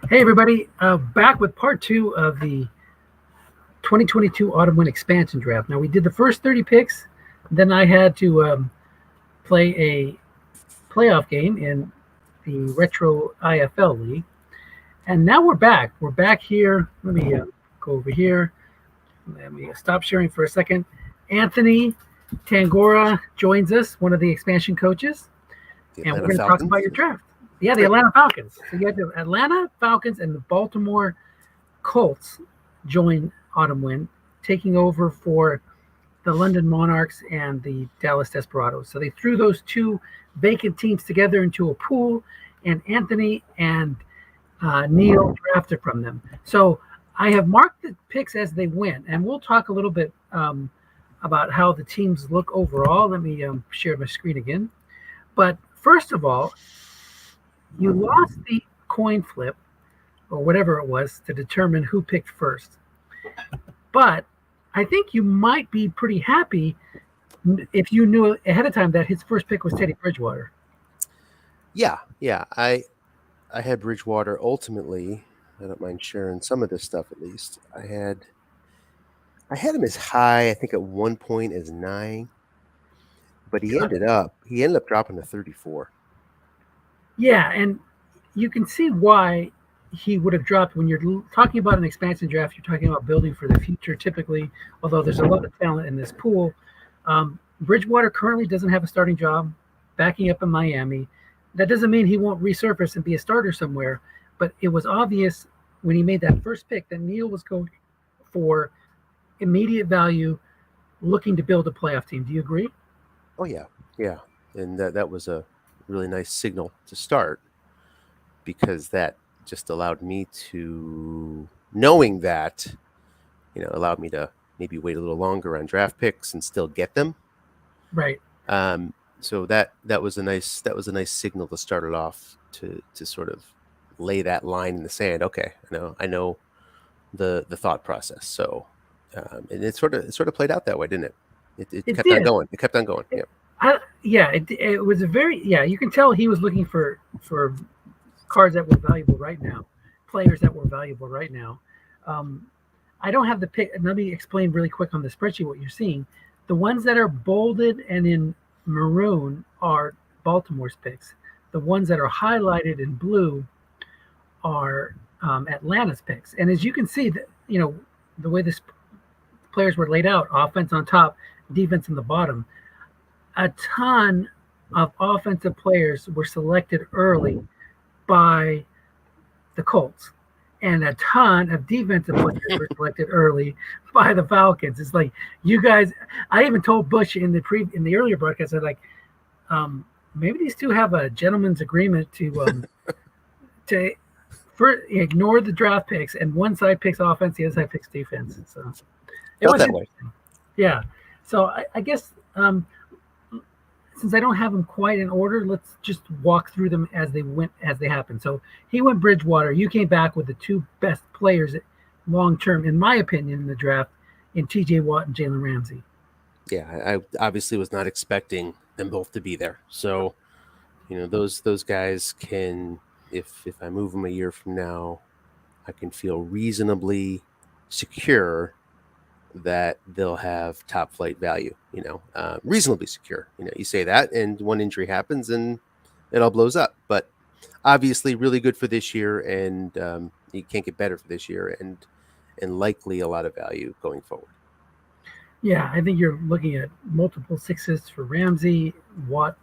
Hey, everybody. Back with part two of the 2022 Autumn Wind expansion draft. Now, we did the first 30 picks. Then I had to play a playoff game in the Retro IFL League. And now we're back. We're back here. Let me go over here. Let me stop sharing for a second. Anthony Tangora joins us, one of the expansion coaches. The And we're Atlanta going to talk about Falcons. your draft. Yeah, the Great. Atlanta Falcons. So you had the Atlanta Falcons and the Baltimore Colts join Autumn Wind, taking over for the London Monarchs and the Dallas Desperados. So they threw those two vacant teams together into a pool, and Anthony and Neil drafted from them. So I have marked the picks as they went, and we'll talk a little bit about how the teams look overall. Let me share my screen again. But first of all, you lost the coin flip or whatever it was to determine who picked first. But I think you might be pretty happy if you knew ahead of time that his first pick was Teddy Bridgewater. Yeah. I had Bridgewater ultimately. I don't mind sharing some of this stuff at least. I had him as high, I think at one point as 9, but he ended up dropping to 34. Yeah, and you can see why he would have dropped when you're talking about an expansion draft. You're talking about building for the future, typically. Although there's a lot of talent in this pool, Bridgewater currently doesn't have a starting job, backing up in Miami. That doesn't mean he won't resurface and be a starter somewhere. But it was obvious when he made that first pick that Neil was going for immediate value, looking to build a playoff team. Do you agree? Oh yeah. And that was a really nice signal to start because that just allowed me to knowing that, allowed me to maybe wait a little longer on draft picks and still get them. Right. So that was a nice signal to start it off to sort of lay that line in the sand. Okay, I know the thought process. So and it sort of played out that way, didn't it? It It kept on did. going. It kept on going. Yeah. Yeah, it was a very yeah. You can tell he was looking for cards that were valuable right now, players that were valuable right now. Um, I don't have the pick. Let me explain really quick on the spreadsheet what you're seeing. The ones that are bolded and in maroon are Baltimore's picks. The ones that are highlighted in blue are Atlanta's picks. And as you can see, the way this players were laid out: offense on top, defense in the bottom. A ton of offensive players were selected early by the Colts, and a ton of defensive players were selected early by the Falcons. It's like you guys. I even told Bush in the earlier broadcast, I was like, maybe these two have a gentleman's agreement to ignore the draft picks, and one side picks offense, the other side picks defense. So it Felt was that way. interesting. Yeah. So I guess since I don't have them quite in order, let's just walk through them as they happened. So he went Bridgewater. You came back with the two best players long term, in my opinion, in the draft, in T.J. Watt and Jalen Ramsey. Yeah, I obviously was not expecting them both to be there. So those guys can, if I move them a year from now, I can feel reasonably secure that they'll have top flight value. Reasonably secure. You say that, and one injury happens, and it all blows up. But obviously, really good for this year, and you can't get better for this year, and likely a lot of value going forward. Yeah, I think you're looking at multiple sixes for Ramsey. Watt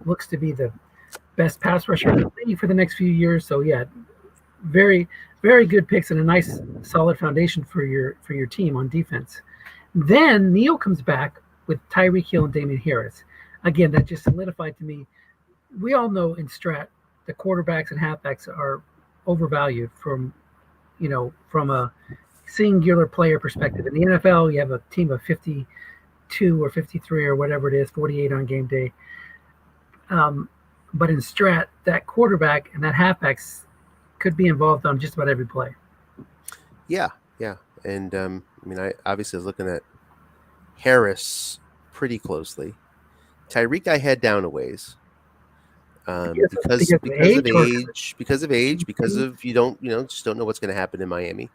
looks to be the best pass rusher in the league for the next few years. So yeah, very very good picks and a nice solid foundation for your team on defense. Then Neil comes back with Tyreek Hill and Damian Harris. Again, that just solidified to me. We all know in strat the quarterbacks and halfbacks are overvalued from a singular player perspective. In the NFL, you have a team of 52 or 53 or whatever it is, 48 on game day. But in strat, that quarterback and that halfbacks could be involved on just about every play. Yeah. And I obviously was looking at Harris pretty closely. Tyreek I had down a ways. because of age, or because of just don't know what's going to happen in Miami.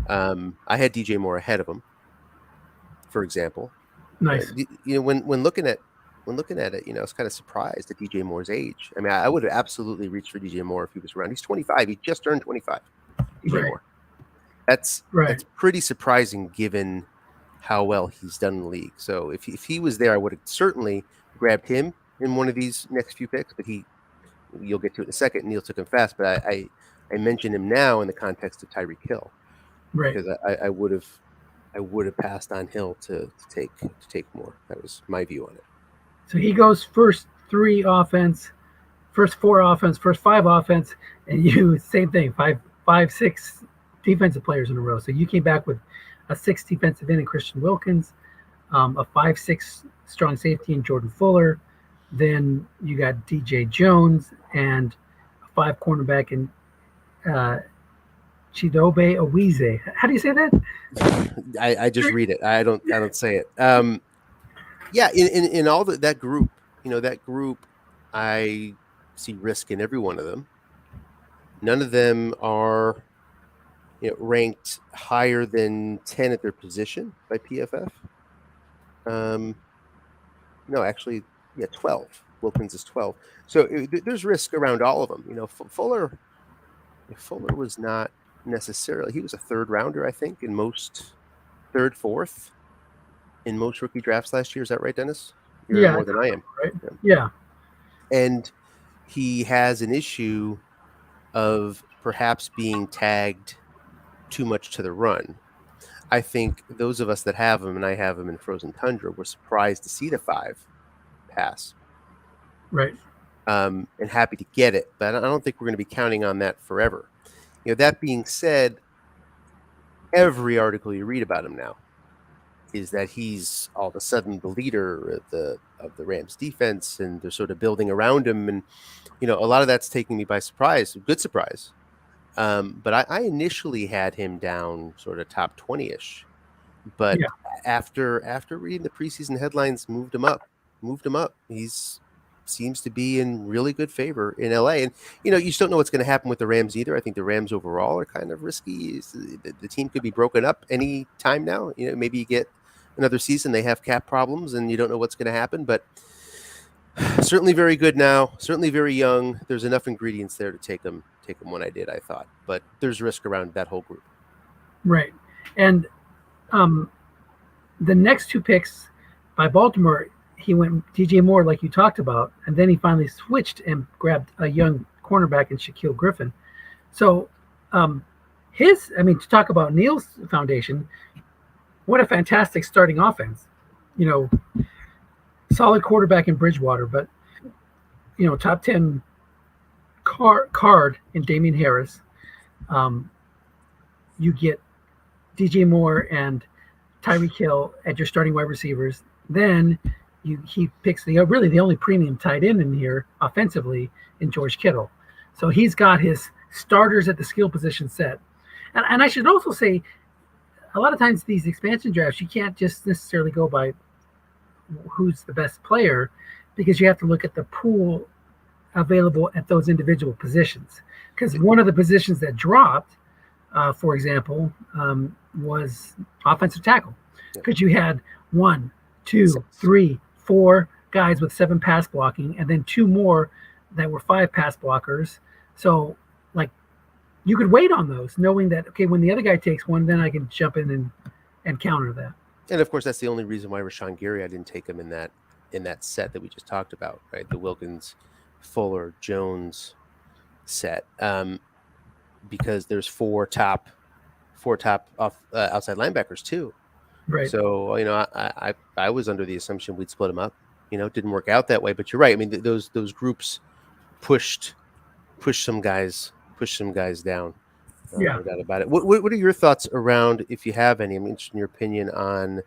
I had DJ Moore ahead of him, for example. nice. When looking at it, I was kind of surprised at DJ Moore's age. I mean, I would have absolutely reached for DJ Moore if he was around. He's 25. He just turned 25. DJ Right. Moore. That's Right. pretty surprising given how well he's done in the league. So if he was there, I would have certainly grabbed him in one of these next few picks. But you'll get to it in a second. Neil took him fast, but I mentioned him now in the context of Tyreek Hill, Right. because I would have passed on Hill to take Moore. That was my view on it. So he goes first 3 offense, first 4 offense, first 5 offense, and you same thing, 6 defensive players in a row. So you came back with a 6 defensive end in Christian Wilkins, a 5-6 strong safety in Jordan Fuller. Then you got DJ Jones and a 5 cornerback in Chidobe Owize. How do you say that? I just read it. I don't say it. Yeah, in all that group, I see risk in every one of them. None of them are ranked higher than 10 at their position by PFF. No, actually, 12. Wilkins is 12. So there's risk around all of them. Fuller was not necessarily. He was a 3rd rounder, I think, in most 3rd, 4th in most rookie drafts last year. Is that right, Dennis? You're more than I am. Right? Yeah. And he has an issue of perhaps being tagged too much to the run. I think those of us that have him, and I have him in Frozen Tundra, were surprised to see the 5 pass. Right. And happy to get it, but I don't think we're going to be counting on that forever. That being said, every article you read about him now is that he's all of a sudden the leader of the Rams defense, and they're sort of building around him. And, a lot of that's taking me by surprise, good surprise. But I initially had him down sort of top 20-ish, but after reading the preseason headlines, moved him up. He's seems to be in really good favor in LA. And, you just don't know what's going to happen with the Rams either. I think the Rams overall are kind of risky. The team could be broken up any time now. Maybe you get another season, they have cap problems, and you don't know what's going to happen. But certainly very good now, certainly very young. There's enough ingredients there to take him when I did, I thought. But there's risk around that whole group. Right. And the next 2 picks by Baltimore, he went DJ Moore, like you talked about, and then he finally switched and grabbed a young cornerback in Shaquille Griffin. So to talk about Neil's foundation, what a fantastic starting offense. Solid quarterback in Bridgewater, but, top 10 card in Damian Harris. You get DJ Moore and Tyreek Hill at your starting wide receivers. Then he picks the only premium tight end in here offensively in George Kittle. So he's got his starters at the skill position set. And I should also say, a lot of times these expansion drafts, you can't just necessarily go by who's the best player, because you have to look at the pool available at those individual positions. Because one of the positions that dropped, for example, was offensive tackle, because you had 1, 2, 3, 4 guys with 7 pass blocking, and then 2 more that were 5 pass blockers. So, you could wait on those, knowing that, okay, when the other guy takes one, then I can jump in and counter that. And of course, that's the only reason why Rashaan Gary, I didn't take him in that set that we just talked about, right? The Wilkins, Fuller, Jones set, because there's 4 top outside linebackers too. Right. So I was under the assumption we'd split them up. It didn't work out that way. But you're right. I mean, those groups pushed some guys down. No doubt about it. What are your thoughts around, if you have any? I'm interested in your opinion on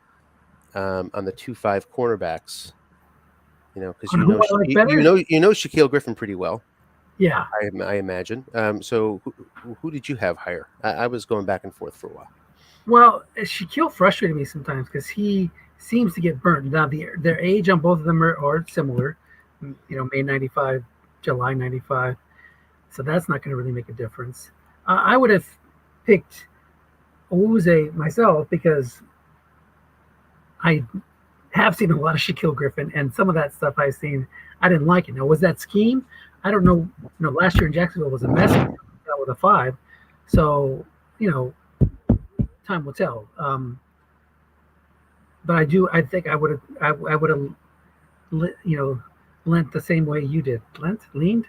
the 2-5 cornerbacks. Because you know Shaquille Griffin pretty well. Yeah, I imagine. So who did you have higher? I was going back and forth for a while. Well, Shaquille frustrated me sometimes because he seems to get burnt. Now their age on both of them are similar. May 95, July '95, so that's not going to really make a difference. I would have picked Owuze myself because I have seen a lot of Shaquille Griffin, and some of that stuff I've seen, I didn't like it. Now, was that scheme? I don't know. Last year in Jacksonville was a mess with a 5, so time will tell. But I think I would have, I would have, lent the same way you did. Leaned.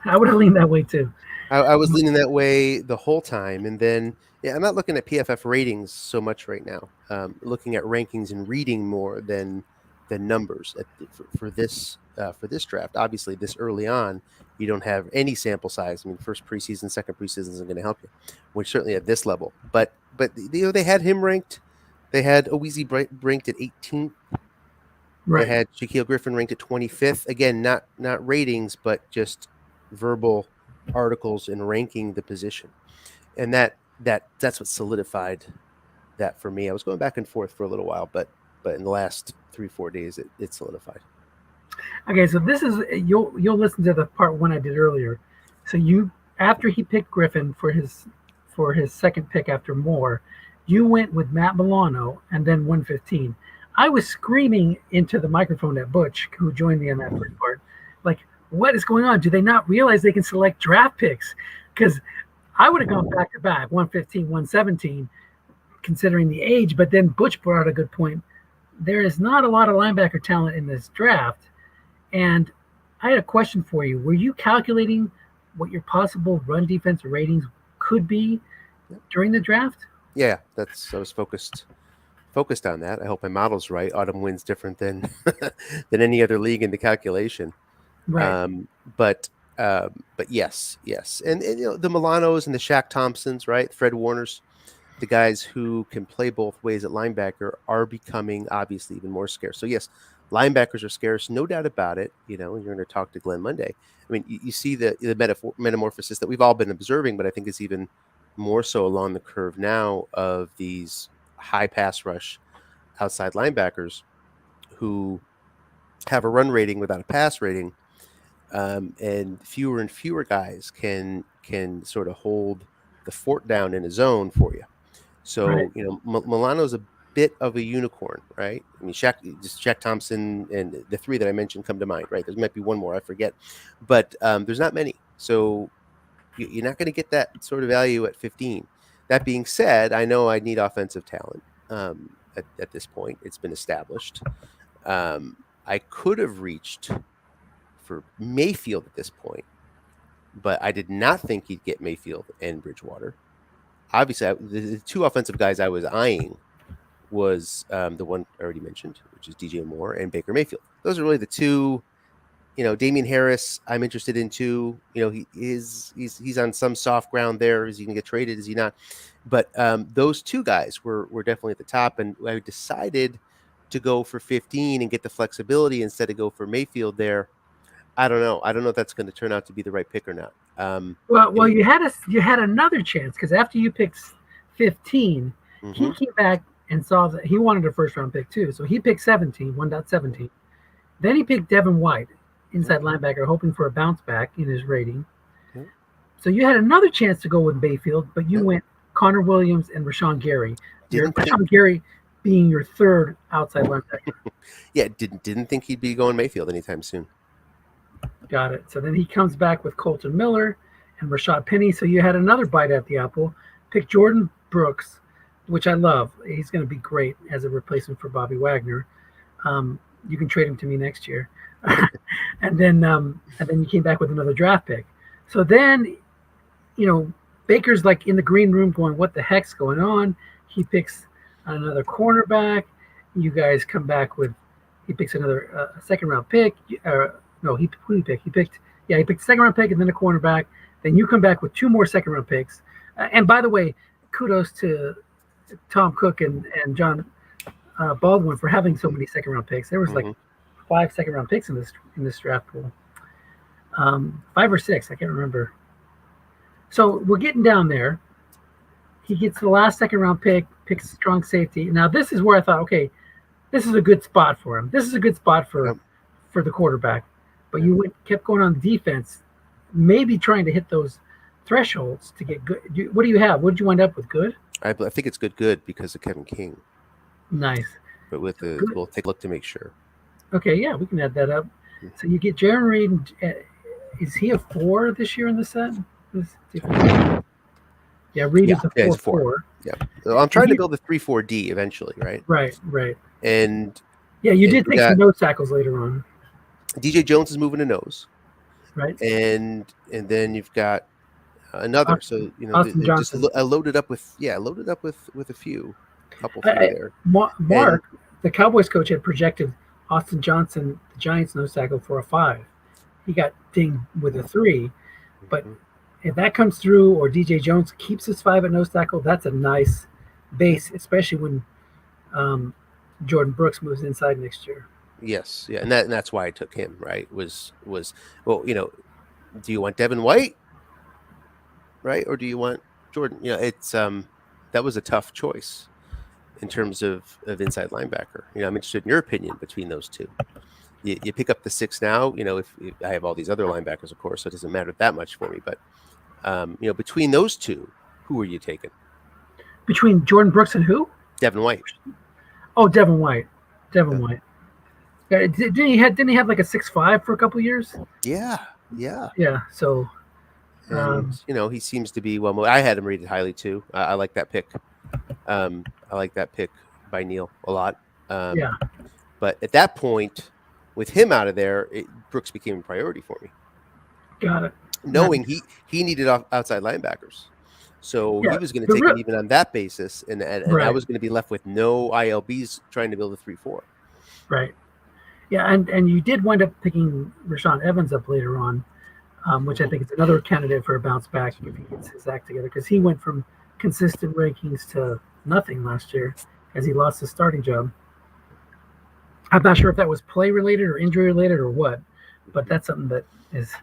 I would have leaned that way too. I was leaning that way the whole time, and then I'm not looking at PFF ratings so much right now. Looking at rankings and reading more than numbers for this draft. Obviously, this early on, you don't have any sample size. I mean, first preseason, second preseason isn't going to help you, which certainly at this level. But they had him ranked. They had Owuze ranked at 18th. Right. They had Shaquille Griffin ranked at 25th. Again, not ratings, but just verbal articles and ranking the position, and that's what solidified that for me. I was going back and forth for a little while, but in the last 3-4 days, it solidified. Okay, so this is you'll listen to the part 1 I did earlier. So after he picked Griffin for his second pick after Moore, you went with Matt Milano and then 115. I was screaming into the microphone at Butch, who joined me on that first part, like, what is going on? Do they not realize they can select draft picks? Because I would have gone back to back, 115, 117, considering the age. But then Butch brought out a good point. There is not a lot of linebacker talent in this draft. And I had a question for you. Were you calculating what your possible run defense ratings could be during the draft? Yeah, I was focused on that. I hope my model's right. Autumn wins different than any other league in the calculation. Right. But yes. And the Milanos and the Shaq Thompsons, right? Fred Warners, the guys who can play both ways at linebacker are becoming obviously even more scarce. So yes, linebackers are scarce, no doubt about it. You're going to talk to Glenn Monday. I mean, you see the metamorphosis that we've all been observing, but I think is even more so along the curve now of these high pass rush outside linebackers who have a run rating without a pass rating. And fewer and fewer guys can sort of hold the fort down in a zone for you. So, right. Milano's a bit of a unicorn, right? I mean, Shaq Thompson and the 3 that I mentioned come to mind, right? There might be one more, I forget. But there's not many. So you're not going to get that sort of value at 15. That being said, I know I need offensive talent at this point. It's been established. I could have reached for Mayfield at this point, but I did not think he'd get Mayfield and Bridgewater. Obviously, the 2 offensive guys I was eyeing was the one I already mentioned, which is DJ Moore and Baker Mayfield. Those are really the 2. Damian Harris, I'm interested in too. He's on some soft ground there. Is he going to get traded? Is he not? But those 2 guys were definitely at the top, and I decided to go for 15 and get the flexibility instead of go for Mayfield there. I don't know if that's going to turn out to be the right pick or not. Well, you had another chance, because after you picked 15, he came back and saw that he wanted a first round pick too. So he picked 1.17. Then he picked Devin White, inside linebacker, hoping for a bounce back in his rating. So you had another chance to go with Mayfield, but you went Connor Williams and Rashaan Gary. Rashaan Gary being your 3rd outside linebacker. Yeah, didn't think he'd be going Mayfield anytime soon. Got it. So then he comes back with Colton Miller and Rashad Penny. So you had another bite at the apple. Pick Jordan Brooks, which I love. He's going to be great as a replacement for Bobby Wagner. You can trade him to me next year. and then you came back with another draft pick. So then, Baker's like in the green room going, what the heck's going on? He picks another cornerback. You guys come back with, he picks another second round pick. He picked a second round pick and then a cornerback. Then you come back with 2 more second round picks. And by the way, kudos to Tom Cook and John Baldwin for having so many second round picks. There was like 5 second round picks in this draft pool. 5 or 6, I can't remember. So we're getting down there. He gets the last second round pick, picks strong safety. Now this is where I thought, okay, this is a good spot for him. This is a good spot for the quarterback. but you kept going on defense, maybe trying to hit those thresholds to get good. What do you have? What did you wind up with? Good? I think it's good because of Kevin King. Nice. But with So we'll take a look to make sure. Okay, yeah, we can add that up. So you get Jaron Reed. Is he a 4 this year in the set? Yeah, Reed is a 4-4. Yeah. So I'm trying to build a 3-4D eventually, right? Right. And yeah, you did take some nose tackles later on. DJ Jones is moving to nose. Right. And then you've got another. So Austin just Johnson. loaded up with a couple few there. Mark, the Cowboys coach, had projected Austin Johnson, the Giants nose tackle, for a 5. He got dinged with a 3, but if that comes through, or DJ Jones keeps his 5 at nose tackle, that's a nice base, especially when Jordan Brooks moves inside next year. Yes, yeah, and that's why I took him. Right? Was well, do you want Devin White, right, or do you want Jordan? It's that was a tough choice in terms of inside linebacker. I'm interested in your opinion between those two. You pick up the 6 now. If I have all these other linebackers, of course, so it doesn't matter that much for me. But between those two, who are you taking? Between Jordan Brooks and who? Devin White. Oh, Devin White. White. Didn't he have like a 6'5" for a couple of years? Yeah. So, and, he seems to be well. I had him rated highly too. I like that pick. I like that pick by Neil a lot. But at that point, with him out of there, Brooks became a priority for me. Got it. Knowing he needed outside linebackers, so he was going to take it even on that basis, and I was going to be left with no ILBs trying to build a 3-4. Right. Yeah, and you did wind up picking Rashaan Evans up later on, which I think is another candidate for a bounce back if he gets his act together, because he went from consistent rankings to nothing last year as he lost his starting job. I'm not sure if that was play related or injury related or what, but that's something that is,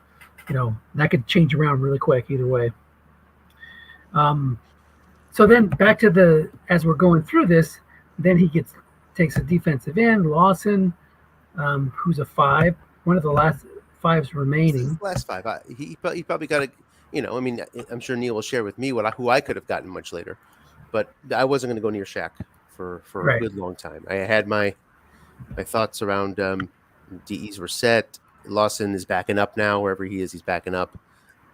that could change around really quick either way. So then back to as we're going through this, then he takes a defensive end, Lawson, who's a 5, one of the last 5s remaining. Last 5. He probably got a, I'm sure Neil will share with me who I could have gotten much later, but I wasn't going to go near Shaq for a good long time. I had my thoughts around DEs were set. Lawson is backing up now. Wherever he is, he's backing up.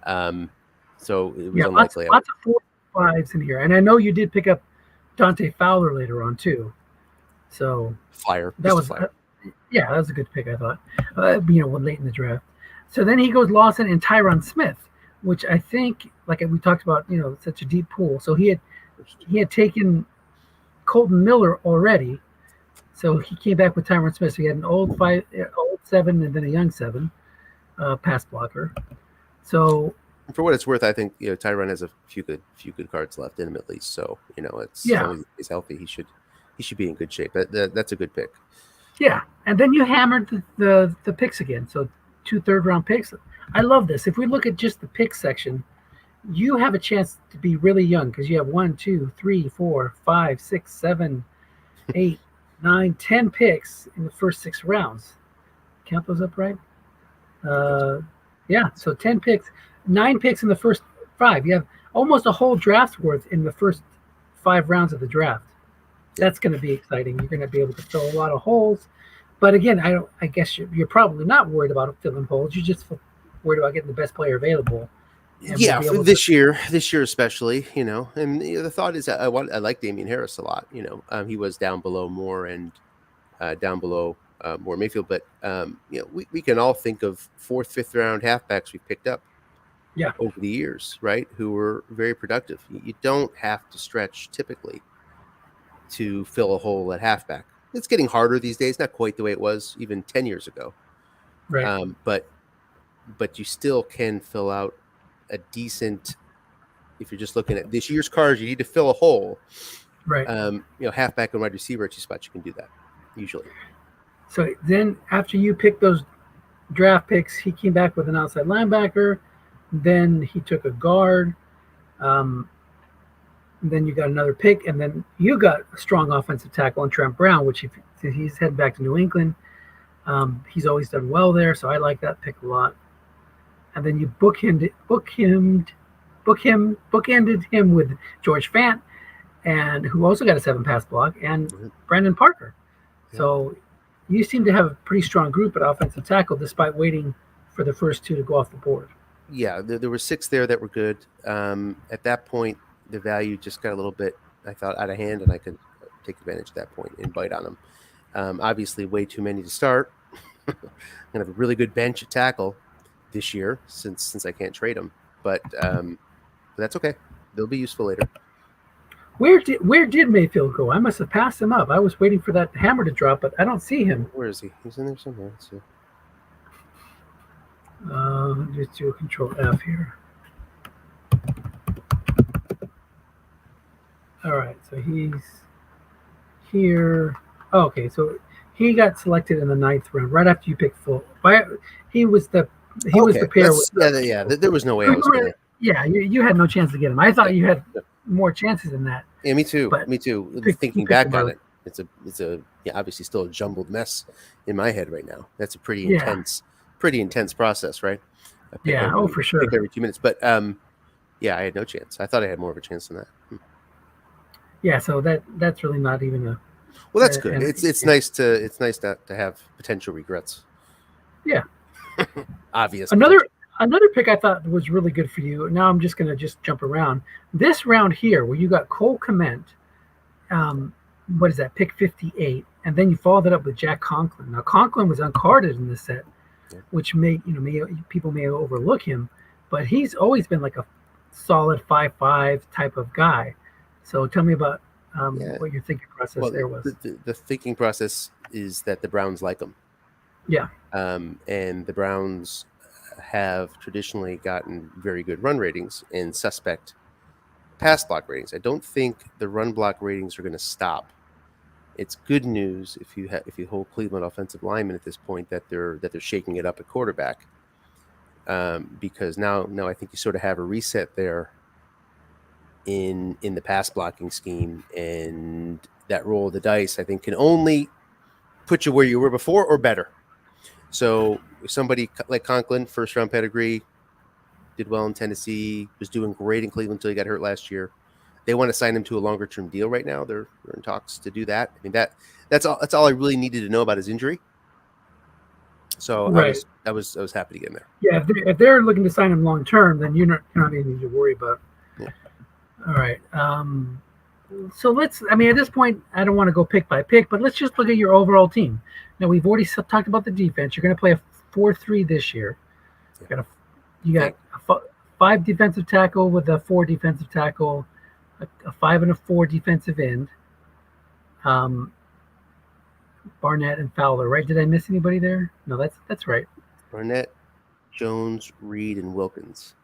So it was unlikely. Lots of 4-5s in here. And I know you did pick up Dante Fowler later on, too. So Flyer. That was that was a good pick, I thought, late in the draft. So then he goes Lawson and Tyron Smith, which I think, like we talked about, such a deep pool. So he had taken Colton Miller already. So he came back with Tyron Smith. So he had an old 7, and then a young 7 pass blocker. So for what it's worth, I think Tyron has a few good cards left in him at least. So as long as he's healthy, he should be in good shape. That's a good pick. Yeah, and then you hammered the picks again. So 2 third-round picks. I love this. If we look at just the pick section, you have a chance to be really young because you have 1, 2, 3, 4, 5, 6, 7, 8. 9, 10 picks in the first 6 rounds. Count those up right? So 10 picks, 9 picks in the first 5. You have almost a whole draft's worth in the first 5 rounds of the draft. That's going to be exciting. You're going to be able to fill a lot of holes. But again, I guess you're probably not worried about filling holes. You're just worried about getting the best player available. Yeah, for this year especially, and the thought is I like Damian Harris a lot. He was down below Moore and down below Moore Mayfield, but we can all think of 4th, 5th round halfbacks we've picked up over the years, right? Who were very productive. You don't have to stretch typically to fill a hole at halfback. It's getting harder these days, not quite the way it was even 10 years ago, right? But you still can fill out a decent, if you're just looking at this year's cards, you need to fill a hole. Right. Halfback and wide receiver at 2 spots, you can do that usually. So then after you pick those draft picks, he came back with an outside linebacker. Then he took a guard. Then you got another pick, and then you got a strong offensive tackle on Trent Brown, which he's heading back to New England. He's always done well there, so I like that pick a lot. And then you bookended him with George Fant, and who also got a 7 pass block, and Brandon Parker. Yeah. So you seem to have a pretty strong group at offensive tackle, despite waiting for the first 2 to go off the board. Yeah, there were 6 there that were good. At that point, the value just got a little bit, I thought, out of hand, and I could take advantage of that point and bite on them. Obviously, way too many to start. I'm gonna have a really good bench at tackle this year since I can't trade them, but that's okay. They'll be useful later. Where did Mayfield go? I must have passed him up. I was waiting for that hammer to drop, but I don't see him. Where is he? He's in there somewhere. Let's see. Just do a Control F here. All right, so he's here. Oh, okay, so he got selected in the 9th round, right after you picked full. He was the pair. There was no way I was going to. Yeah, you had no chance to get him. I thought you had more chances than that. Yeah, me too. Me too. Thinking back on it, it's a obviously still a jumbled mess in my head right now. That's a pretty intense process, right? For sure. Pick every 2 minutes, but I had no chance. I thought I had more of a chance than that. Yeah, so that's really not even a. Well, that's good. It's nice to not to have potential regrets. Yeah. Obvious. Another pick I thought was really good for you. Now I'm just going to jump around. This round here, where you got Cole Kmet, what is that, pick 58, and then you followed it up with Jack Conklin. Now Conklin was uncarded in this set, which people may overlook him, but he's always been like a solid 5.5 type of guy. So tell me about what your thinking process there was. The thinking process is that the Browns like him. Yeah. And the Browns have traditionally gotten very good run ratings and suspect pass block ratings. I don't think the run block ratings are going to stop. It's good news if you hold Cleveland offensive linemen at this point that they're shaking it up at quarterback, because now I think you sort of have a reset there in the pass blocking scheme, and that roll of the dice I think can only put you where you were before or better. So somebody like Conklin, first round pedigree, did well in Tennessee, was doing great in Cleveland until he got hurt last year. They want to sign him to a longer term deal right now. They're in talks to do that. I mean, that's all I really needed to know about his injury. So right. I was happy to get him there. Yeah, if they're looking to sign him long term, then you're not anything to worry about. Yeah. All right. So at this point, I don't want to go pick by pick, but let's just look at your overall team. Now, we've already talked about the defense. You're going to play a 4-3 this year. You got a 5 defensive tackle with a 4 defensive tackle, a 5 and a 4 defensive end. Barnett and Fowler, right? Did I miss anybody there? No, that's right. Barnett, Jones, Reed, and Wilkins.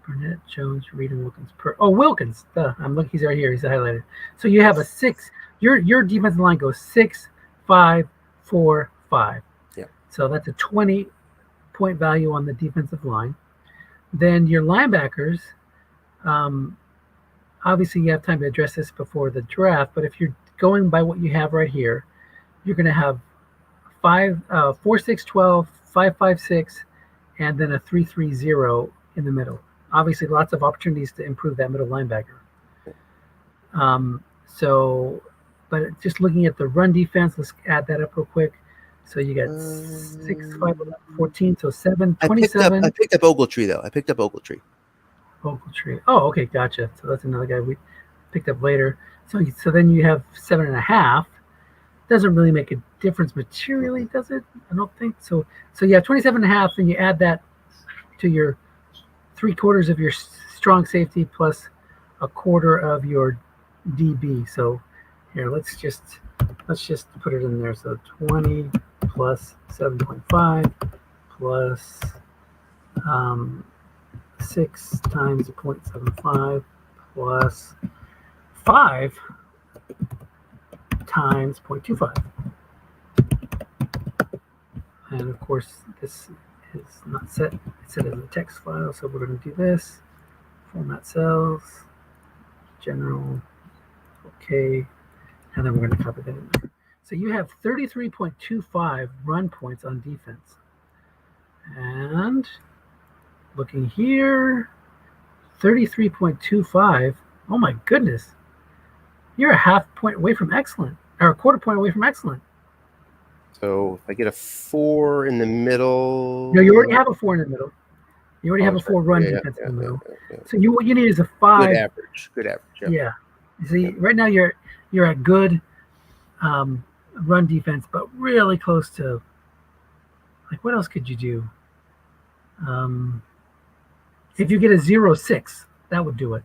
Barnett, Jones, Reed, and Wilkins. Wilkins. I'm looking. He's right here. He's highlighted. So you have a 6. Your defensive line goes 6, 5, 4, 5. Yeah. So that's a 20-point value on the defensive line. Then your linebackers, obviously you have time to address this before the draft, but if you're going by what you have right here, you're going to have 4, 6, 12, 5, 5, 6, and then a 3, 3, 0 in the middle. Obviously, lots of opportunities to improve that middle linebacker. But just looking at the run defense, let's add that up real quick. So you got 6, 5, 11, 14, so 7, 27. I picked up Ogletree, though. Ogletree. Oh, okay, gotcha. So that's another guy we picked up later. So then you have 7.5. Doesn't really make a difference materially, does it? I don't think so. So you have 27.5, and you add that to your 3/4 of your strong safety plus a quarter of your DB. So here, let's just put it in there. So 20 plus 7.5 plus 6 times 0.75 plus 5 times 0.25. And of course, this is not set. It's set as a text file, so we're going to do this. Format cells, general, okay, and then we're going to copy that in there. So you have 33.25 run points on defense. And looking here, 33.25. Oh my goodness. You're a half point away from excellent, or a quarter point away from excellent. So if I get a 4 in the middle. No, you already have a 4 in the middle. You already have a 4 run yeah, defense in the middle. Yeah. So what you need is a 5. Good average. Yeah. See, right now you're at good run defense, but really close to, like, what else could you do? If you get a 0.6, that would do it.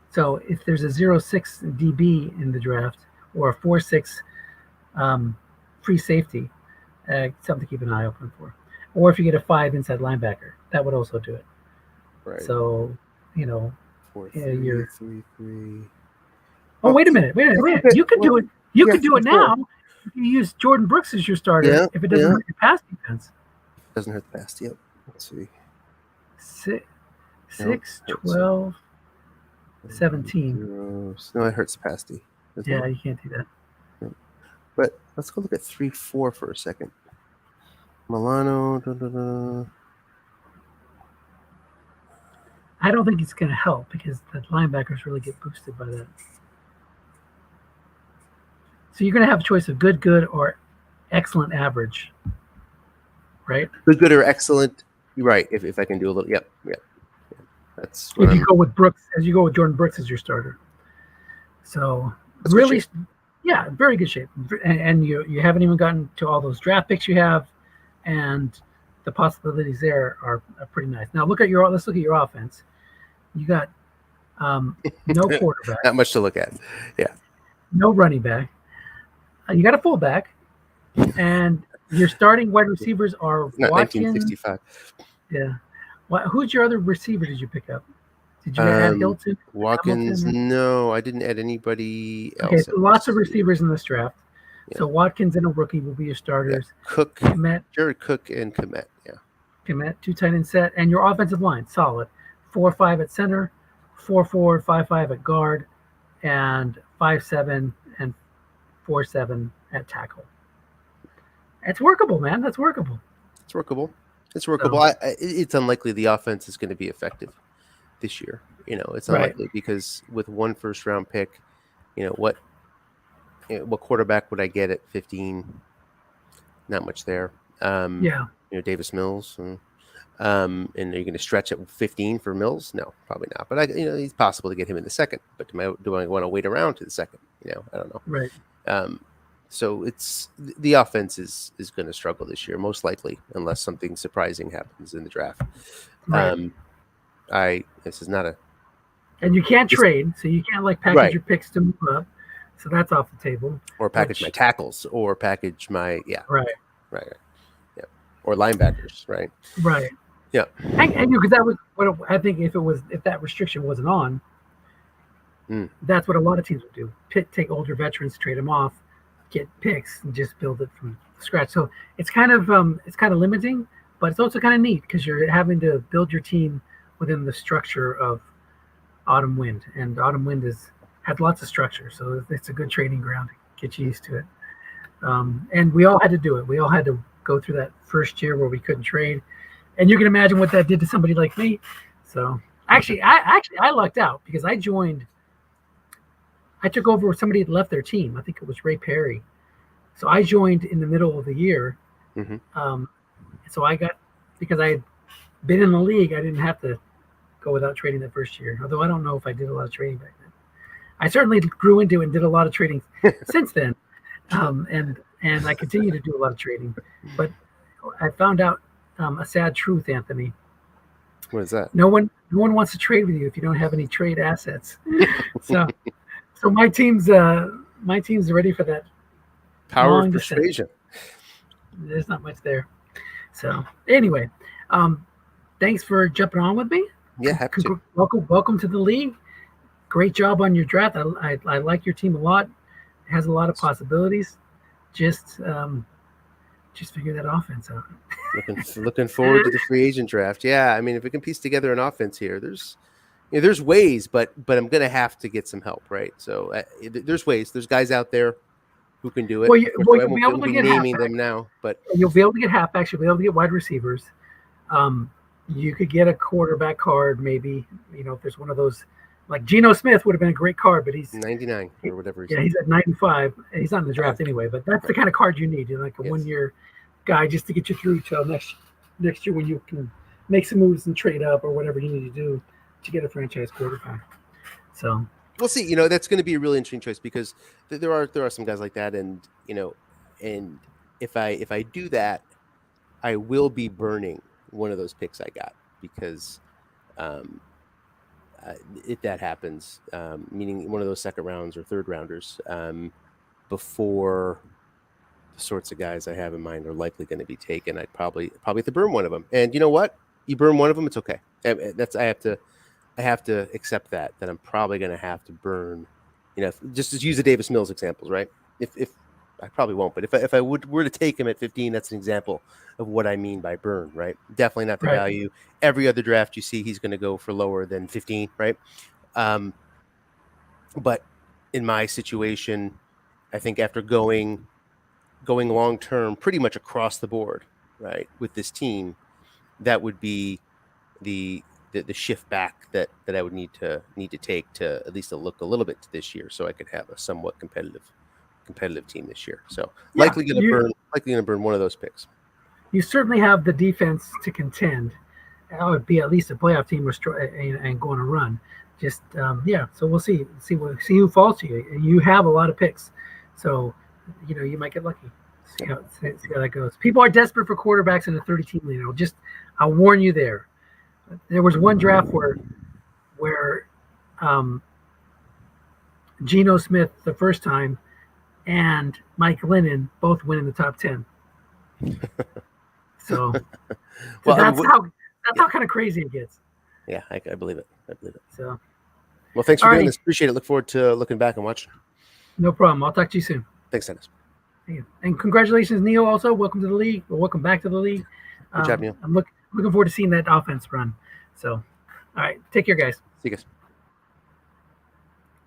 So if there's a 0.6 DB in the draft or a 4.6 free safety, something to keep an eye open for. Or if you get a 5 inside linebacker, that would also do it. Right. So, 4, you're 3, 3. Oh, wait a minute. You could do it. You could do it now if you use Jordan Brooks as your starter. Yeah, if it doesn't hurt your pass defense. Doesn't hurt the pass. Yep. Let's see. 6, 12, 17. No, it hurts the pass D. Yeah, you can't do that. No. But let's go look at 3, 4 for a second. Milano. I don't think it's going to help because the linebackers really get boosted by that. So you're going to have a choice of good, or excellent, average, right? Good or excellent. You're right. If I can do a little, yep. That's if you go with Brooks, as you go with Jordan Brooks as your starter. So that's really, yeah, very good shape. And you haven't even gotten to all those draft picks you have, and the possibilities there are pretty nice. Now let's look at your offense. You got no quarterback. Not much to look at. Yeah. No running back. You got a fullback, and your starting wide receivers are Not Watkins. 1965. Yeah. Who's your other receiver? Did you pick up? Did you add Hilton? Watkins? No, I didn't add anybody else. Okay, so lots of receivers in this draft. Yeah. So Watkins and a rookie will be your starters. Yeah. Cook, Komet, Jared Cook, and Komet. Yeah. Komet, 2 tight end set, and your offensive line solid. 4-5 at center, 4-4, 5-5 at guard, and 5-7 and 4-7 at tackle. It's workable, man. That's workable. It's workable. It's unlikely the offense is going to be effective this year. It's unlikely because with one first round pick, what quarterback would I get at 15? Not much there. Davis Mills. And are you going to stretch at 15 for Mills? No, probably not. But it's possible to get him in the second. But do I want to wait around to the second? I don't know. Right. So it's the offense is going to struggle this year, most likely, unless something surprising happens in the draft. Right. This is not a. And you can't trade, so you can't package your picks to move up. So that's off the table. Or package my tackles, or package my Right. Yeah. Or linebackers, right? Right. Yeah. And because that was what I think if that restriction wasn't on, that's what a lot of teams would do. Take older veterans, trade them off, get picks, and just build it from scratch. So it's kind of limiting, but it's also kind of neat because you're having to build your team within the structure of Autumn Wind, and Autumn Wind has lots of structure, so it's a good training ground to get you used to it. And we all had to do it. We all had to go through that first year where we couldn't trade, and you can imagine what that did to somebody like me. So I lucked out because I took over when somebody had left their team. I think it was Ray Perry. So I joined in the middle of the year. Mm-hmm. So because I had been in the league, I didn't have to go without trading that first year. Although I don't know if I did a lot of trading back then. I certainly grew into it and did a lot of trading since then. And I continue to do a lot of trading. But I found out a sad truth, Anthony. What is that? No one wants to trade with you if you don't have any trade assets. So my team's ready for that power of persuasion. There's not much there. So anyway, thanks for jumping on with me. Yeah, happy to. Welcome to the league. Great job on your draft. I like your team a lot. It has a lot of possibilities. Just figure that offense out. Looking forward to the free agent draft. Yeah, I mean, if we can piece together an offense here, there's ways, but I'm gonna have to get some help, right? So there's ways. There's guys out there who can do it. Well, Of course, I you'll be able won't to be get naming halfbacks. them now, but You'll be able to get halfbacks. You'll be able to get wide receivers. You could get a quarterback card, maybe. If there's one of those, like Geno Smith would have been a great card, but he's 99 or whatever. he's at 95. He's not in the draft anyway. But that's the kind of card you need. You're like a Yes. 1-year guy just to get you through till next year when you can make some moves and trade up or whatever you need to do to get a franchise quarterback. So we'll see. That's going to be a really interesting choice because there are some guys like that, and and if I do that, I will be burning one of those picks I got because if that happens, meaning one of those second rounds or third rounders, before the sorts of guys I have in mind are likely going to be taken, I'd probably have to burn one of them. And you know what? You burn one of them, it's okay. I have to accept that I'm probably going to have to burn. Just to use the Davis Mills examples, right? If I probably won't, but if I were to take him at 15, that's an example of what I mean by burn, right? Definitely not the value. Every other draft you see, he's going to go for lower than 15, right? But in my situation, I think after going long term, pretty much across the board, right, with this team, that would be the shift back that I would need to take to at least look a little bit to this year, so I could have a somewhat competitive team this year. So likely going to burn one of those picks. You certainly have the defense to contend. That would be at least a playoff team and go on a run. Just So we'll see who falls to you. You have a lot of picks, so you might get lucky. See how that goes. People are desperate for quarterbacks in the 30-team league. I'll warn you there. There was one draft where Geno Smith the first time and Mike Lennon both win in the top 10. So that's how kind of crazy it gets. Yeah, I believe it. So, well, thanks for doing this. Appreciate it. Look forward to looking back and watching. No problem. I'll talk to you soon. Thanks, Dennis. And congratulations, Neil. Also, welcome to the league. Or welcome back to the league. Good job, Neil. I'm looking forward to seeing that offense run. So, all right, take care, guys. See you guys.